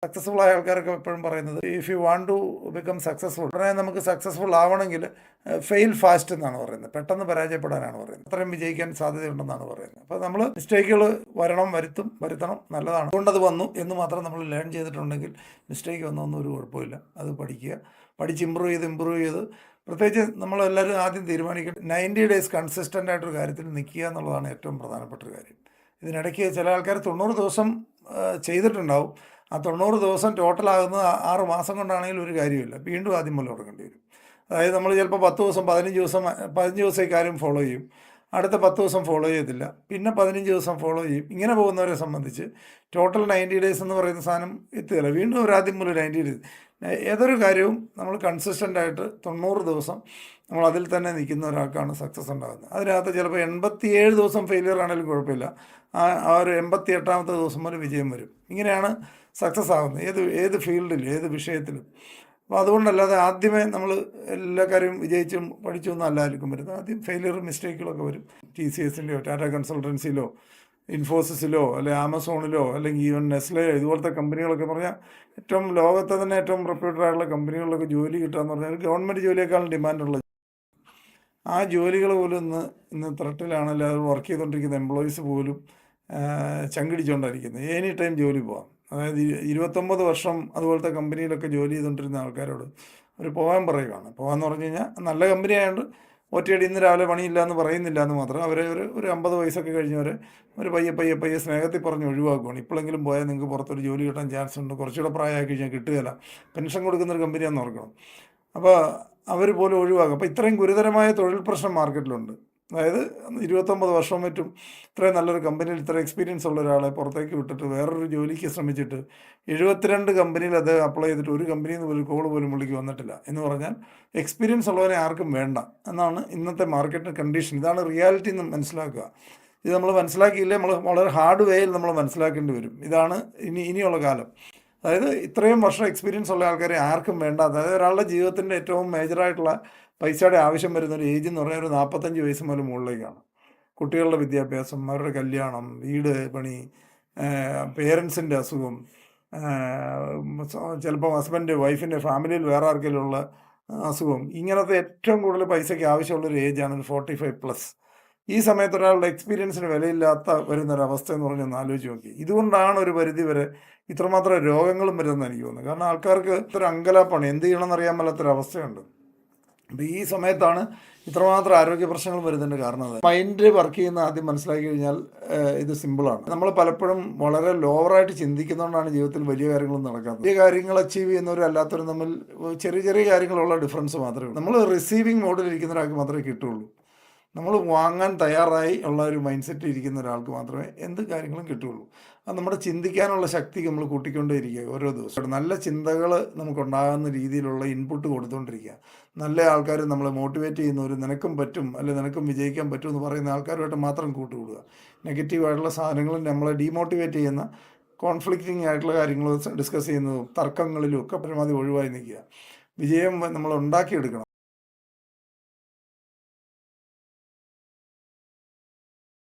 Successful ആയ ആൾക്കാരൊക്കെ എപ്പോഴും പറയുന്നത് if you want to become successful ഉടനെ നമുക്ക് സക്സസ്ഫുൾ ആവണമെങ്കിൽ ഫെയിൽ ഫാസ്റ്റ് എന്നാണ് പറയുന്നത്. പെട്ടെന്ന് പരാജയപ്പെടാനാണ് പറയുന്നത്. അത്രയും വിജയിക്കാൻ സാധ്യതയുണ്ടെന്നാണ് പറയുന്നത്. അപ്പോൾ നമ്മൾ മിസ്റ്റേക്കുകൾ വരുത്തണം, നല്ലതാണ്. അതുകൊണ്ടത് വന്നു എന്ന് മാത്രം നമ്മൾ ലേൺ ചെയ്തിട്ടുണ്ടെങ്കിൽ മിസ്റ്റേക്ക് വന്നൊന്നും ഒരു കുഴപ്പമില്ല. അത് പഠിച്ച് ഇമ്പ്രൂവ് ചെയ്ത് പ്രത്യേകിച്ച് നമ്മളെല്ലാവരും ആദ്യം തീരുമാനിക്കണം 90 ഡേയ്സ് കൺസിസ്റ്റൻ്റ് ആയിട്ടൊരു കാര്യത്തിൽ നിൽക്കുക എന്നുള്ളതാണ് ഏറ്റവും പ്രധാനപ്പെട്ട ഒരു കാര്യം. ഇതിനിടയ്ക്ക് ചില ആൾക്കാർ 90 ദിവസം ചെയ്തിട്ടുണ്ടാവും. ആ 90 ദിവസം ടോട്ടലാകുന്നത് 6 മാസം കൊണ്ടാണെങ്കിൽ ഒരു കാര്യമില്ല. വീണ്ടും ആദ്യം മുതൽ തുടങ്ങേണ്ടി വരും. അതായത് നമ്മൾ ചിലപ്പോൾ 10 ദിവസം 15 ദിവസം ഈ കാര്യം ഫോളോ ചെയ്യും, അടുത്ത 10 ദിവസം ഫോളോ ചെയ്യത്തില്ല, പിന്നെ 15 ദിവസം ഫോളോ ചെയ്യും. ഇങ്ങനെ പോകുന്നവരെ സംബന്ധിച്ച് ടോട്ടൽ 90 ഡേയ്സ് എന്ന് പറയുന്ന സാധനം എത്തുകയില്ല. വീണ്ടും ഒരു ആദ്യം മുതൽ 90 ഡേയ്സ്. ഏതൊരു കാര്യവും നമ്മൾ കൺസിസ്റ്റൻ്റായിട്ട് 90 ദിവസം നമ്മൾ അതിൽ തന്നെ നിൽക്കുന്ന ഒരാൾക്കാണ് സക്സസ് ഉണ്ടാകുന്നത്. അതിനകത്ത് ചിലപ്പോൾ 87 ദിവസം ഫെയിലിയർ ആണെങ്കിലും കുഴപ്പമില്ല, ആ ഒരു 88ാമത്തെ ദിവസം മുതൽ വിജയം വരും. ഇങ്ങനെയാണ് സക്സസ് ആകുന്നത് ഏത് ഫീൽഡിലും ഏത് വിഷയത്തിലും. അപ്പോൾ അതുകൊണ്ടല്ലാതെ ആദ്യമേ നമ്മൾ എല്ലാ കാര്യവും വിജയിച്ചും പഠിച്ചൊന്നും അല്ലായിരിക്കും വരുന്നത്. ആദ്യം ഫെയിലിയറും മിസ്റ്റേക്കുകളൊക്കെ വരും. TCSൻ്റെയോ ടാറ്റ കൺസൾട്ടൻസിയിലോ ഇൻഫോസിസിലോ അല്ലെങ്കിൽ ആമസോണിലോ അല്ലെങ്കിൽ ഈവൻ നെസ്ലെയോ ഇതുപോലത്തെ കമ്പനികളൊക്കെ പറഞ്ഞാൽ ലോകത്തെ തന്നെ ഏറ്റവും റെപ്യൂട്ടഡ് ആയിട്ടുള്ള കമ്പനികളിലൊക്കെ ജോലി കിട്ടുക എന്ന് പറഞ്ഞാൽ ഗവൺമെൻറ് ജോലിയേക്കാളും ഡിമാൻഡുള്ള ആ ജോലികൾ പോലും ഇന്ന് ത്രെട്ടിലാണ്. അത് വർക്ക് ചെയ്തുകൊണ്ടിരിക്കുന്ന എംപ്ലോയീസ് പോലും ചങ്കിടിച്ചുകൊണ്ടിരിക്കുന്നത്. എനി ടൈം ജോലി പോകാം. അതായത് 29 വർഷം അതുപോലത്തെ കമ്പനിയിലൊക്കെ ജോലി ചെയ്തുകൊണ്ടിരുന്ന ആൾക്കാരോട് പോകാൻ പറയുകയാണ്. പോകാമെന്ന് പറഞ്ഞു കഴിഞ്ഞാൽ നല്ല കമ്പനി ആയതുകൊണ്ട് ഒറ്റയടി ഇന്ന് രാവിലെ പണിയില്ല എന്ന് പറയുന്നില്ല എന്ന് മാത്രം. അവരെ ഒരു 50 വയസ്സൊക്കെ കഴിഞ്ഞവരെ ഒരു പയ്യെ സ്നേഹത്തിൽ പറഞ്ഞ് ഒഴിവാക്കുകയാണ്. ഇപ്പോഴെങ്കിലും പോയാൽ നിങ്ങൾക്ക് പുറത്തൊരു ജോലി കിട്ടാൻ ചാൻസ് ഉണ്ട്, കുറച്ചുകൂടെ പ്രായമാക്കി കഴിഞ്ഞാൽ കിട്ടുകയില്ല, പെൻഷൻ കൊടുക്കുന്നൊരു കമ്പനിയാണെന്ന് ഓർക്കണം. അപ്പോൾ അവർ പോലും ഒഴിവാക്കും. അപ്പോൾ ഇത്രയും ഗുരുതരമായ തൊഴിൽ പ്രശ്നം മാർക്കറ്റിലുണ്ട്. അതായത് 29 വർഷം മറ്റും ഇത്രയും നല്ലൊരു കമ്പനിയിൽ ഇത്ര എക്സ്പീരിയൻസ് ഉള്ള ഒരാളെ പുറത്തേക്ക് വിട്ടിട്ട് വേറൊരു ജോലിക്ക് ശ്രമിച്ചിട്ട് 72 കമ്പനിയിൽ അത് അപ്ലൈ ചെയ്തിട്ട് ഒരു കമ്പനിയിൽ നിന്ന് കോൾ പോലും പുള്ളിക്ക് വന്നിട്ടില്ല എന്ന് പറഞ്ഞാൽ എക്സ്പീരിയൻസ് ഉള്ളവരെ ആർക്കും വേണ്ട എന്നാണ് ഇന്നത്തെ മാർക്കറ്റിൻ്റെ കണ്ടീഷൻ. ഇതാണ് റിയാലിറ്റി എന്ന് മനസ്സിലാക്കുക. ഇത് നമ്മൾ മനസ്സിലാക്കിയില്ലേ നമ്മൾ വളരെ ഹാർഡ് വേയിൽ നമ്മൾ മനസ്സിലാക്കേണ്ടി വരും. ഇതാണ് ഇനിയുള്ള കാലം. അതായത് ഇത്രയും വർഷം എക്സ്പീരിയൻസ് ഉള്ള ആൾക്കാരെ ആർക്കും വേണ്ട. അതായത് ഒരാളുടെ ജീവിതത്തിൻ്റെ ഏറ്റവും മേജറായിട്ടുള്ള പൈസയുടെ ആവശ്യം വരുന്ന ഒരു ഏജ് എന്ന് പറഞ്ഞാൽ ഒരു 45 വയസ്സ് മുതൽ മുകളിലേക്കാണ്. കുട്ടികളുടെ വിദ്യാഭ്യാസം, അവരുടെ കല്യാണം, വീട് പണി, പേരൻസിൻ്റെ അസുഖം, ചിലപ്പോൾ ഹസ്ബൻഡ് വൈഫിൻ്റെ ഫാമിലിയിൽ വേറെ ആർക്കെങ്കിലും ഉള്ള അസുഖം, ഇങ്ങനത്തെ ഏറ്റവും കൂടുതൽ പൈസയ്ക്ക് ആവശ്യമുള്ളൊരു ഏജാണ് ഒരു 45+. ഈ സമയത്ത് ഒരാളുടെ എക്സ്പീരിയൻസിന് വിലയില്ലാത്ത വരുന്നൊരവസ്ഥ എന്ന് പറഞ്ഞൊന്ന് ആലോചിച്ച് നോക്കി. ഇതുകൊണ്ടാണ് ഒരു പരിധി വരെ ഇത്രമാത്രം രോഗങ്ങളും വരുന്നതെന്ന് എനിക്ക് തോന്നുന്നത്. കാരണം ആൾക്കാർക്ക് ഇത്ര അങ്കലാപ്പാണ്, എന്ത് ചെയ്യണമെന്ന് അറിയാൻ മേലാത്തൊരവസ്ഥയുണ്ട്. അപ്പോൾ ഈ സമയത്താണ് ഇത്രമാത്രം ആരോഗ്യ പ്രശ്നങ്ങൾ വരുന്നതിൻ്റെ കാരണം. മൈൻഡ് വർക്ക് ചെയ്യുന്ന ആദ്യം മനസ്സിലാക്കി കഴിഞ്ഞാൽ ഇത് സിമ്പിളാണ്. നമ്മൾ പലപ്പോഴും വളരെ ലോവറായിട്ട് ചിന്തിക്കുന്നതുകൊണ്ടാണ് ജീവിതത്തിൽ വലിയ കാര്യങ്ങളൊന്നും നടക്കാത്തത്. വലിയ കാര്യങ്ങൾ അച്ചീവ് ചെയ്യുന്നവരും അല്ലാത്തവരും തമ്മിൽ ചെറിയ കാര്യങ്ങളുള്ള ഡിഫറൻസ് മാത്രമേ ഉള്ളൂ. നമ്മൾ റിസീവിങ് മോഡിൽ ഇരിക്കുന്ന ഒരാൾക്ക് മാത്രമേ കിട്ടുള്ളൂ. നമ്മൾ വാങ്ങാൻ തയ്യാറായി ഉള്ള ഒരു മൈൻഡ് സെറ്റ് ഇരിക്കുന്ന ഒരാൾക്ക് മാത്രമേ എന്ത് കാര്യങ്ങളും കിട്ടുകയുള്ളൂ. അത് നമ്മുടെ ചിന്തിക്കാനുള്ള ശക്തി നമ്മൾ കൂട്ടിക്കൊണ്ടേയിരിക്കുക ഓരോ ദിവസവും. നല്ല ചിന്തകൾ നമുക്കുണ്ടാകുന്ന രീതിയിലുള്ള ഇൻപുട്ട് കൊടുത്തുകൊണ്ടിരിക്കുക. നല്ല ആൾക്കാർ നമ്മളെ മോട്ടിവേറ്റ് ചെയ്യുന്നവർ, നിനക്കും പറ്റും അല്ലെങ്കിൽ നിനക്കും വിജയിക്കാൻ പറ്റും എന്ന് പറയുന്ന ആൾക്കാരുമായിട്ട് മാത്രം കൂട്ടുകൂടുക. നെഗറ്റീവായിട്ടുള്ള സാധനങ്ങളും നമ്മളെ ഡീമോട്ടിവേറ്റ് ചെയ്യുന്ന കോൺഫ്ലിക്റ്റിംഗ് ആയിട്ടുള്ള കാര്യങ്ങൾ ഡിസ്കസ് ചെയ്യുന്നതും തർക്കങ്ങളിലും ഒക്കെ പരമാവധി ഒഴിവായി നിൽക്കുക. വിജയം നമ്മൾ ഉണ്ടാക്കിയെടുക്കണം.